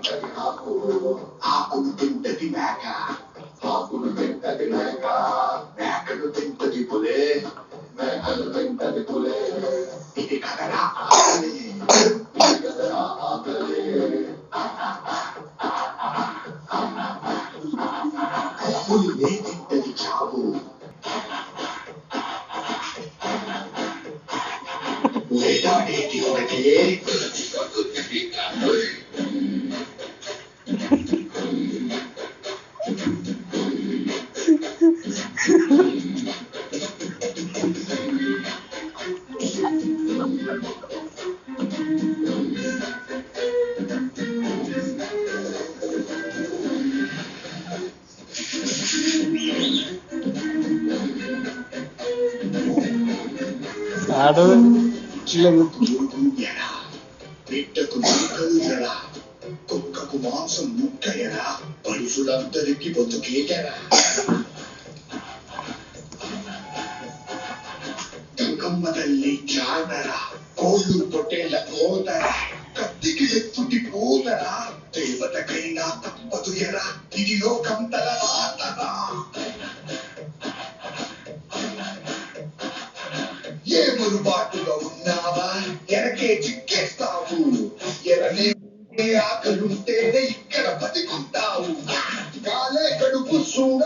ఆకులు తింటది మేక, ఆకులు తింటది మేక, మేకలు తింటది పులే, మేకలు తింటది పులే. ఇది కదరా ఆకలి, ఇది కదరా ఆకలి. పులినే తింటది చావు, వేటాడేది ఒకటే. బిడ్డకు ముక్కలు ఎరా, కుక్కకు మాంసం ముక్క ఎరా, పరుషులందరికీ బతుకేగరా. గంగమ్మ తల్లి జాతర, కోళ్ళు పొట్టేళ్ల కోతర, కత్తికి ఎత్తుటి పోతర, దేవతకైనా తప్పదు ఎరా, ఇది లోకం తల రాతరా. ఏ మురుబాటులో ఉన్నావా, ఎరకే చిక్కేస్తావు, ఎరనే ఆకలుంటేనే ఇక్కడ బతికుంటావు. కాలే కడుపు చూడ